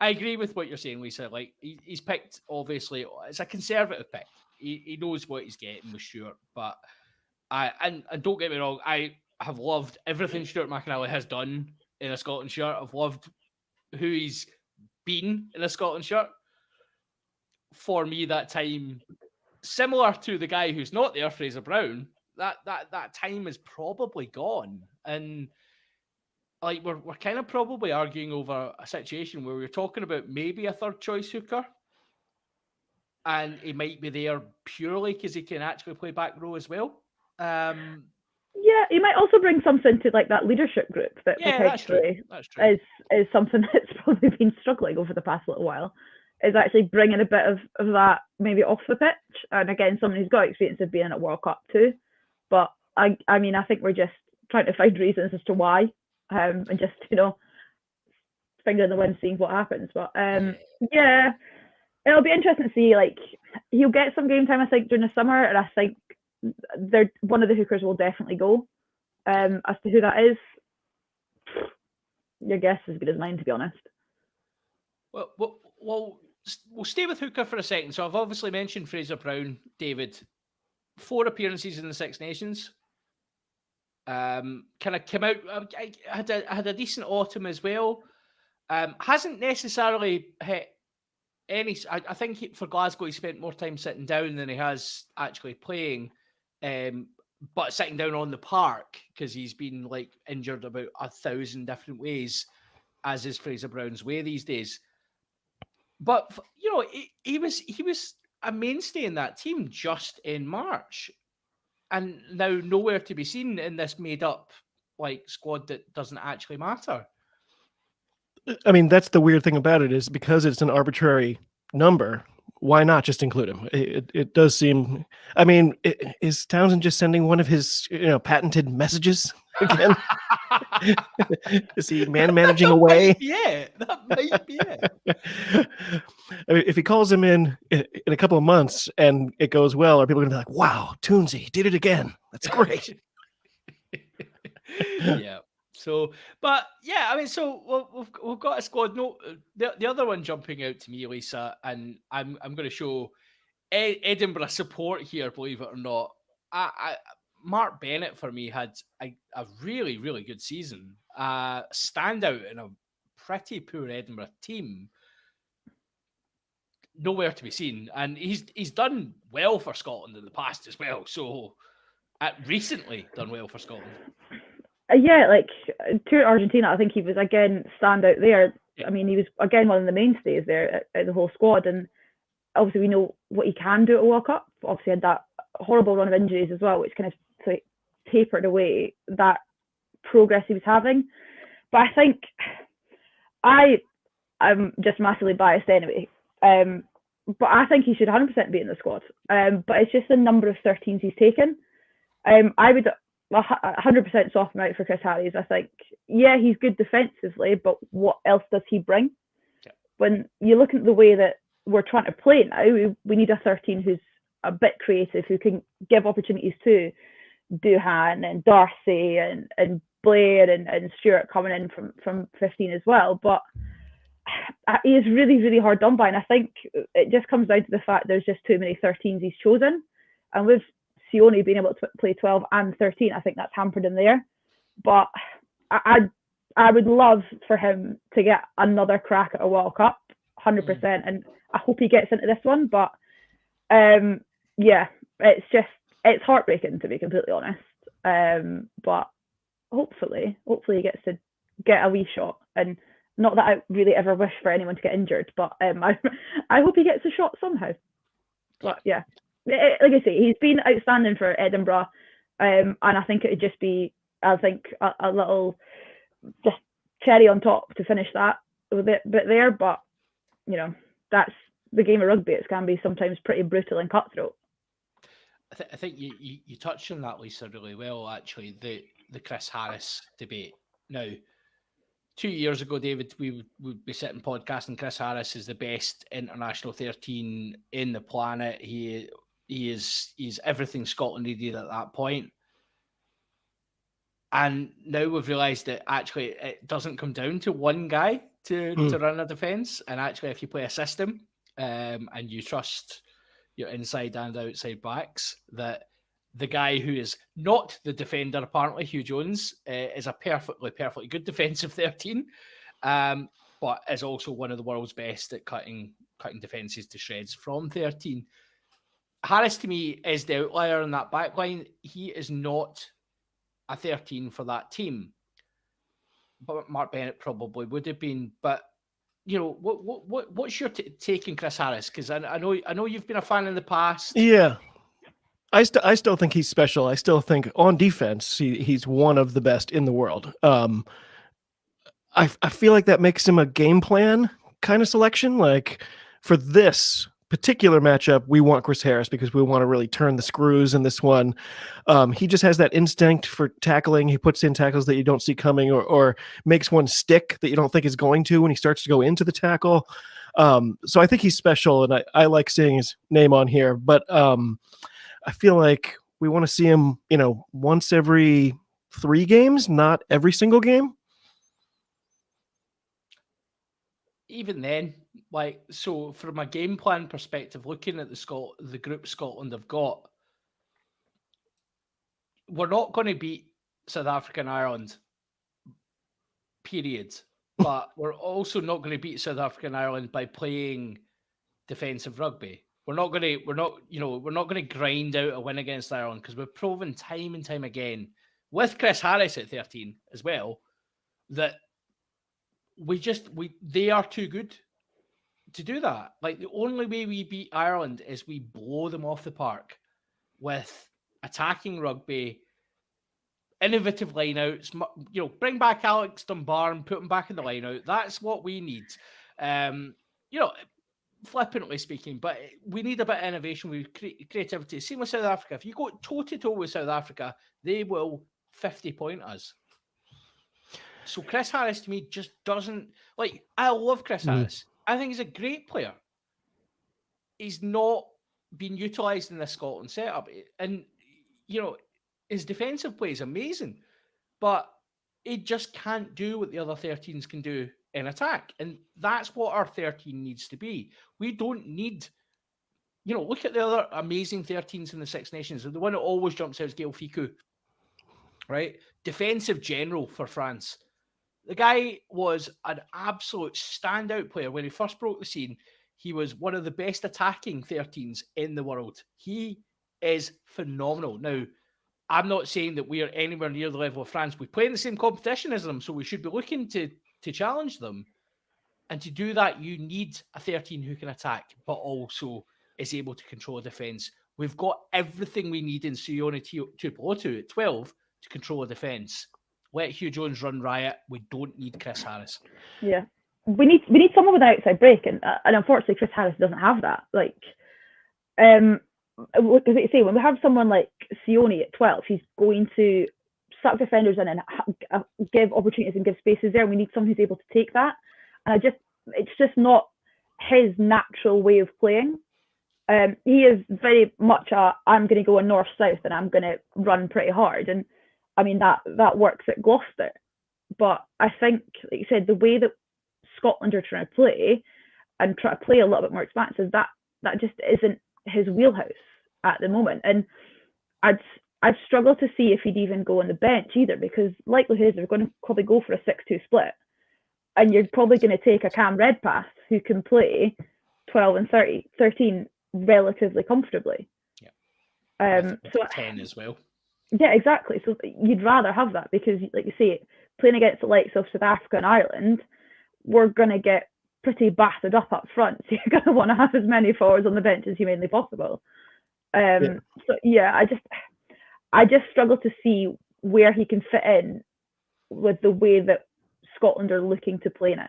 I agree with what you're saying, Lisa. Like, he's picked, obviously, it's a conservative pick. He knows what he's getting with Stuart, but and don't get me wrong, I have loved everything Stuart McInally has done in a Scotland shirt. I've loved who he's been in a Scotland shirt. For me, that time, similar to the guy who's not there, Fraser Brown, that time is probably gone. And like we're kind of probably arguing over a situation where we're talking about maybe a third choice hooker. And he might be there purely because he can actually play back row as well. Yeah, he might also bring something to like that leadership group that potentially that's true. Is something that's probably been struggling over the past little while. Is actually bringing a bit of that maybe off the pitch. And again, someone who's got experience of being at World Cup too. But I mean, I think we're just trying to find reasons as to why, and just finger in the wind, seeing what happens. But yeah, it'll be interesting to see. Like, he'll get some game time, I think, during the summer, and I think one of the hookers will definitely go. As to who that is, your guess is as good as mine, to be honest. Well, we'll stay with hooker for a second. So I've obviously mentioned Fraser Brown, David. 4 appearances in the Six Nations. Kind of came out. I had a decent autumn as well. Hasn't necessarily hit any. I think for Glasgow he spent more time sitting down than he has actually playing. But sitting down on the park because he's been like injured about 1,000 different ways, as is Fraser Brown's way these days. But he was a mainstay in that team just in March, and now nowhere to be seen in this made-up squad that doesn't actually matter. I mean, that's the weird thing about it, is because it's an arbitrary number, why not just include him? It does seem. I mean, is Townsend just sending one of his patented messages again? Is he managing away? That might be it. I mean, if he calls him in a couple of months and it goes well, are people going to be like, "Wow, Toonsy did it again. That's great." Yeah. So, but yeah, I mean, so we've got a squad. No, the other one jumping out to me, Lisa, and I'm going to show Edinburgh support here, believe it or not. Mark Bennett for me had a really, really good season. Standout in a pretty poor Edinburgh team. Nowhere to be seen, and he's done well for Scotland in the past as well. So, recently done well for Scotland. Yeah, like to Argentina, I think he was again standout there. Yeah. I mean, he was again one of the mainstays there at the whole squad, and obviously we know what he can do at a World Cup. Obviously had that horrible run of injuries as well, which kind of tapered away that progress he was having. But I think I'm just massively biased anyway. But I think he should 100% be in the squad. But it's just the number of 13s he's taken. I would 100% swap him out for Chris Harries. I think, yeah, he's good defensively, but what else does he bring? Yeah. When you look at the way that we're trying to play now, we need a 13 who's a bit creative, who can give opportunities to Doohan and Darcy and Blair and Stewart coming in from 15 as well. But he is really, really hard done by, and I think it just comes down to the fact there's just too many 13s he's chosen, and with Sione being able to play 12 and 13, I think that's hampered him there. But I would love for him to get another crack at a World Cup, 100%, and I hope he gets into this one. But yeah, it's heartbreaking, to be completely honest. But hopefully he gets to get a wee shot. And not that I really ever wish for anyone to get injured, but I hope he gets a shot somehow. But yeah, like I say, he's been outstanding for Edinburgh, and I think it would just be, a little just cherry on top to finish that a bit there. But that's the game of rugby. It can be sometimes pretty brutal and cutthroat. I think you touched on that, Lisa, really well. Actually, the Chris Harris debate. Now, 2 years ago, David, we would be sitting podcasting. Chris Harris is the best international 13 in the planet. He's everything Scotland needed at that point. And now we've realised that actually it doesn't come down to one guy to run a defence. And actually, if you play a system and you trust your inside and outside backs, that the guy who is not the defender, apparently, Hugh Jones, is a perfectly good defensive 13, but is also one of the world's best at cutting defences to shreds from 13. Harris, to me, is the outlier in that back line. He is not a 13 for that team. But Mark Bennett probably would have been. But, what's your take on Chris Harris? Because I know you've been a fan in the past. Yeah. I still think he's special. I still think on defense, he's one of the best in the world. I feel like that makes him a game plan kind of selection. Like for this particular matchup, we want Chris Harris because we want to really turn the screws in this one. He just has that instinct for tackling. He puts in tackles that you don't see coming, or makes one stick that you don't think is going to when he starts to go into the tackle. So I think he's special, and I like seeing his name on here. But I feel like we want to see him, once every 3 games, not every single game. Even then, so from a game plan perspective, looking at the group Scotland have got, we're not going to beat South Africa and Ireland, period. But we're also not going to beat South Africa and Ireland by playing defensive rugby. We're not going to grind out a win against Ireland, because we've proven time and time again with Chris Harris at 13 as well that they are too good to do that. Like, the only way we beat Ireland is we blow them off the park with attacking rugby, innovative lineouts. Bring back Alex Dunbar and put him back in the lineout. That's what we need. Flippantly speaking, but we need a bit of innovation with creativity. Same with South Africa. If you go toe to toe with South Africa, they will 50-point us. So Chris Harris, to me, just doesn't I love Chris Harris. I think he's a great player. He's not been utilised in the Scotland setup, and his defensive play is amazing, but he just can't do what the other 13s can do in attack, and that's what our 13 needs to be. We don't need, look at the other amazing 13s in the Six Nations. The one that always jumps out is Gael Ficou, right? Defensive general for France. The guy was an absolute standout player. When he first broke the scene, he was one of the best attacking 13s in the world. He is phenomenal. Now, I'm not saying that we are anywhere near the level of France. We play in the same competition as them, so we should be looking to challenge them. And to do that, you need a 13 who can attack, but also is able to control defence. We've got everything we need in Sione Tuipulotu at 12 to control a defence. Let Hugh Jones run riot. We don't need Chris Harris. Yeah, we need someone with an outside break, and unfortunately, Chris Harris doesn't have that. Because they say when we have someone like Sione at 12, he's going to suck defenders in and give opportunities and give spaces there. We need someone who's able to take that, and it's just not his natural way of playing. He is very much I'm going to go a north-south and I'm going to run pretty hard, and I mean that works at Gloucester. But I think, like you said, the way that Scotland are trying to play and try to play a little bit more expansive, that just isn't his wheelhouse at the moment. And I'd struggle to see if he'd even go on the bench either, because likelihood is they're going to probably go for a 6-2 split, and you're probably going to take a Cam Redpath who can play 12 and 13 relatively comfortably. Yeah. So 10 as well. Yeah, exactly. So you'd rather have that, because, like you say, playing against the likes of South Africa and Ireland, we're going to get pretty battered up front. So you're going to want to have as many forwards on the bench as humanly possible. So yeah, I just struggle to see where he can fit in with the way that Scotland are looking to play now.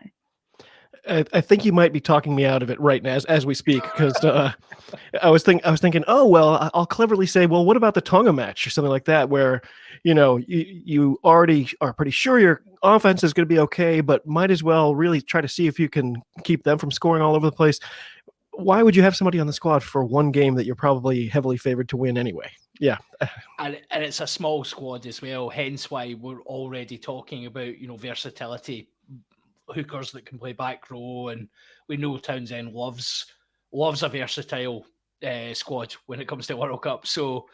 I think you might be talking me out of it right now as we speak, because I was thinking, oh well, I'll cleverly say, well, what about the Tonga match or something like that, where you already are pretty sure your offense is going to be okay, but might as well really try to see if you can keep them from scoring all over the place. Why would you have somebody on the squad for one game that you're probably heavily favored to win anyway? Yeah, and it's a small squad as well. Hence why we're already talking about versatility. Hookers that can play back row, and we know Townsend loves a versatile squad when it comes to World Cup. So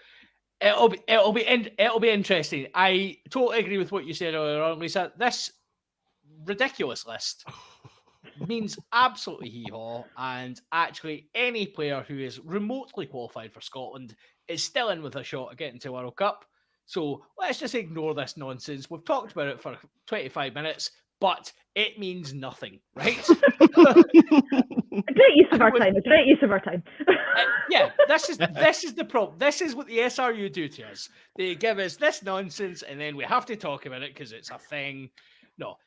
it'll be interesting. I totally agree with what you said earlier on, Lisa. This ridiculous list means absolutely hee-haw, and actually any player who is remotely qualified for Scotland is still in with a shot at getting to World Cup. So let's just ignore this nonsense. We've talked about it for 25 minutes. But it means nothing, right? A great use of our time. Yeah, this is the problem. This is what the SRU do to us. They give us this nonsense, and then we have to talk about it because it's a thing. No,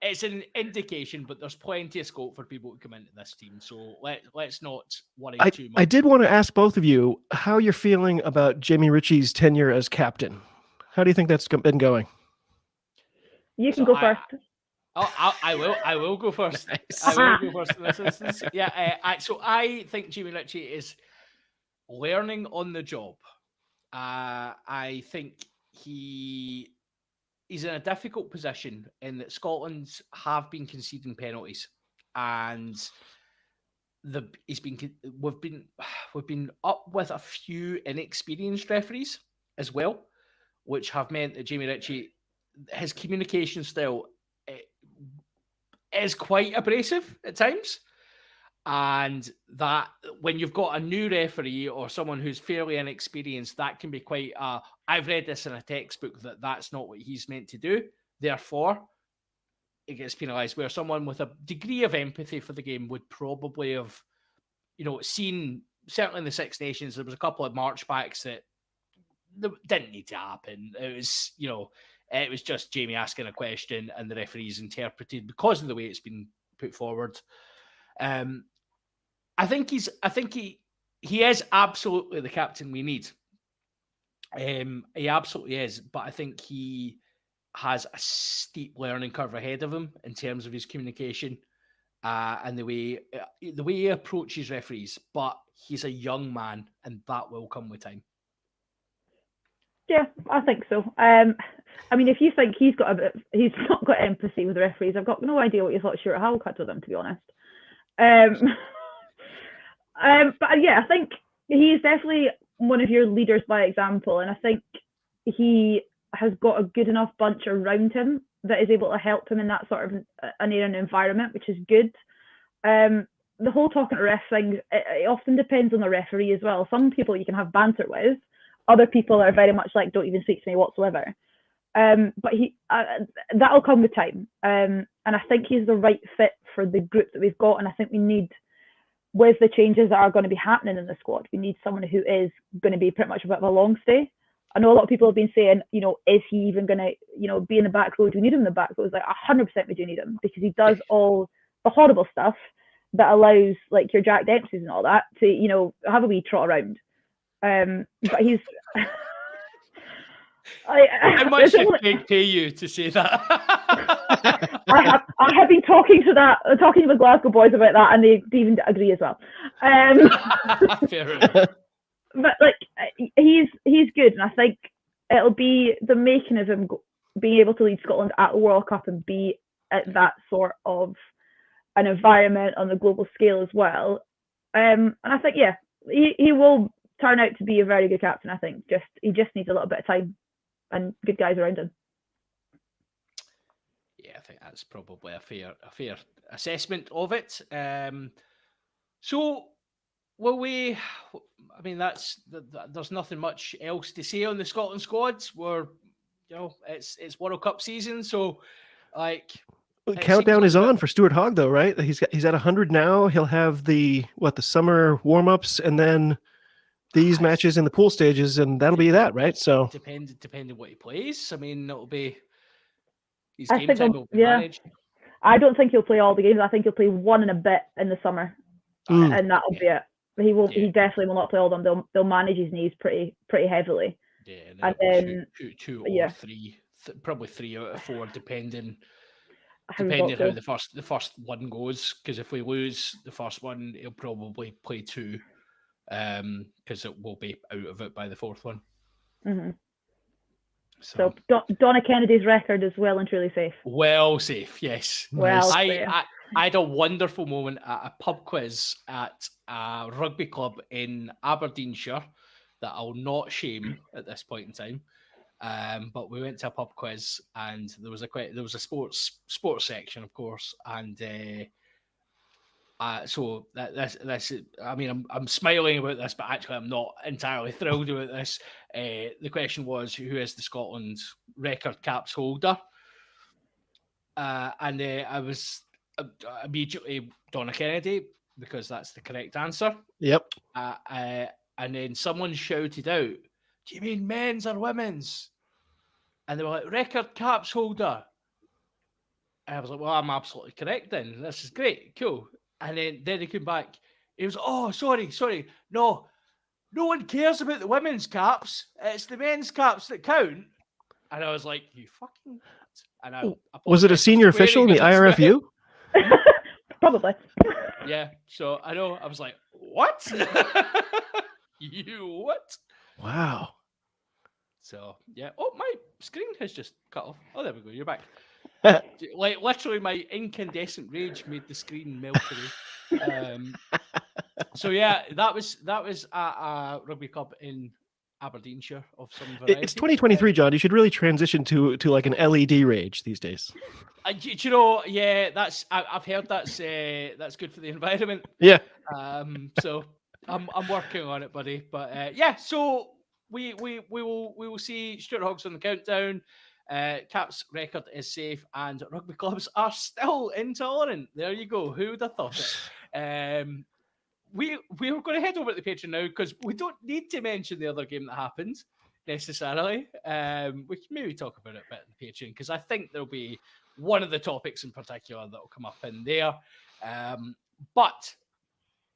it's an indication, but there's plenty of scope for people to come into this team. So let's not worry too much. I did want to ask both of you how you're feeling about Jamie Ritchie's tenure as captain. How do you think that's been going? You can So go first. I will go first. I will go first in this instance. Yeah. So I think Jamie Ritchie is learning on the job. I think he's in a difficult position in that Scotland have been conceding penalties, and we've been up with a few inexperienced referees as well, which have meant that Jamie Ritchie, his communication style is quite abrasive at times. And that when you've got a new referee or someone who's fairly inexperienced, that can be quite I've read this in a textbook that's not what he's meant to do. Therefore, it gets penalised, where someone with a degree of empathy for the game would probably have, seen, certainly in the Six Nations, there was a couple of march backs that didn't need to happen. It was, it was just Jamie asking a question and the referees interpreted because of the way it's been put forward. I think he is absolutely the captain we need. He absolutely is, but I think he has a steep learning curve ahead of him in terms of his communication and the way he approaches referees. But he's a young man, and that will come with time. Yeah, I think so. I mean, if you think he's not got empathy with the referees, I've got no idea what you thought Stuart Howell had with them, to be honest. But yeah, I think he's definitely one of your leaders by example, and I think he has got a good enough bunch around him that is able to help him in that sort of an environment, which is good. The whole talking to refs thing, it often depends on the referee as well. Some people you can have banter with, other people are very much like, don't even speak to me whatsoever. But that'll come with time. And I think he's the right fit for the group that we've got. And I think we need, with the changes that are going to be happening in the squad, we need someone who is going to be pretty much a bit of a long stay. I know a lot of people have been saying, is he even going to, be in the back row? Do we need him in the back row? It's like 100% we do need him, because he does all the horrible stuff that allows like your Jack Dempseys and all that to, have a wee trot around. But he's... How much did Craig pay you to say that? I have been talking to the Glasgow boys about that, and they even agree as well. Fair enough. But like, he's good, and I think it'll be the making of him being able to lead Scotland at the World Cup and be at that sort of an environment on the global scale as well. And I think, yeah, he will turn out to be a very good captain. I think he just needs a little bit of time and good guys around him. Yeah, I think that's probably a fair assessment of it. So, will we? I mean, there's nothing much else to say on the Scotland squads. It's World Cup season, so like. The countdown is on for Stuart Hogg, though, right? He's at 100 now. He'll have the summer warm-ups, and then these matches in the pool stages, and that'll be that, right? So depending what he plays. I mean, it'll be his I game think time will be managed. I don't think he'll play all the games. I think he'll play one and a bit in the summer, and that'll be it. He will. Yeah. He definitely will not play all of them. They'll manage his knees pretty heavily. Yeah, and then two or three, probably 3 out of 4, depending how the first one goes. Because if we lose the first one, he'll probably play 2. Because it will be out of it by the 4th one. Mm-hmm. So Donna Kennedy's record is well and truly safe. Well safe, yes. Well, I had a wonderful moment at a pub quiz at a rugby club in Aberdeenshire that I'll not shame at this point in time. But we went to a pub quiz, and there was a sports section, of course, and so this I mean, I'm smiling about this, but actually I'm not entirely thrilled about this. The question was, who is the Scotland record caps holder? And I was immediately Donna Kennedy, because that's the correct answer. Yep. And then someone shouted out, "Do you mean men's or women's?" And they were like, "Record caps holder." And I was like, well, I'm absolutely correct then. This is great, cool. And then he came back. He was, oh, sorry. No one cares about the women's caps. It's the men's caps that count. And I was like, you fucking what? And I Was it a apologized for senior official in the swearing as well. IRFU? Probably. Yeah, so I know. I was like, what? You what? Wow. So yeah. Oh, my screen has just cut off. Oh, there we go. You're back. Like literally, my incandescent rage made the screen melt away. So yeah, that was at a rugby club in Aberdeenshire of some variety. It's 2023, John. You should really transition to like an LED rage these days. Do you know? Yeah, I've heard that's good for the environment. Yeah. So I'm working on it, buddy. But yeah, so we will see Stuart Hoggs on the countdown. Caps record is safe, and rugby clubs are still intolerant. There you go. Who would have thought it? We're going to head over to the Patreon now because we don't need to mention the other game that happened necessarily. We can maybe talk about it a bit in the Patreon because I think there'll be one of the topics in particular that will come up in there. But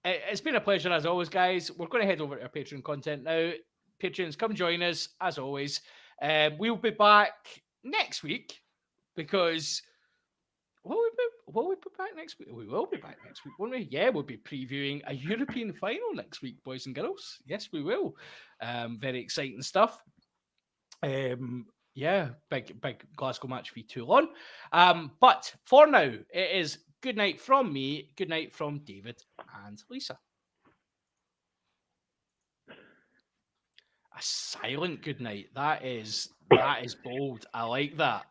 it's been a pleasure as always, guys. We're going to head over to our Patreon content now. Patreons, come join us as always. We'll be back next week because will we be back next week? We will be back next week, won't we? Yeah, we'll be previewing a European final next week, boys and girls. Yes, we will. Very exciting stuff. Yeah, big Glasgow match v Toulon. But for now, it is good night from me, good night from David and Lisa. A silent good night. That is bold. I like that.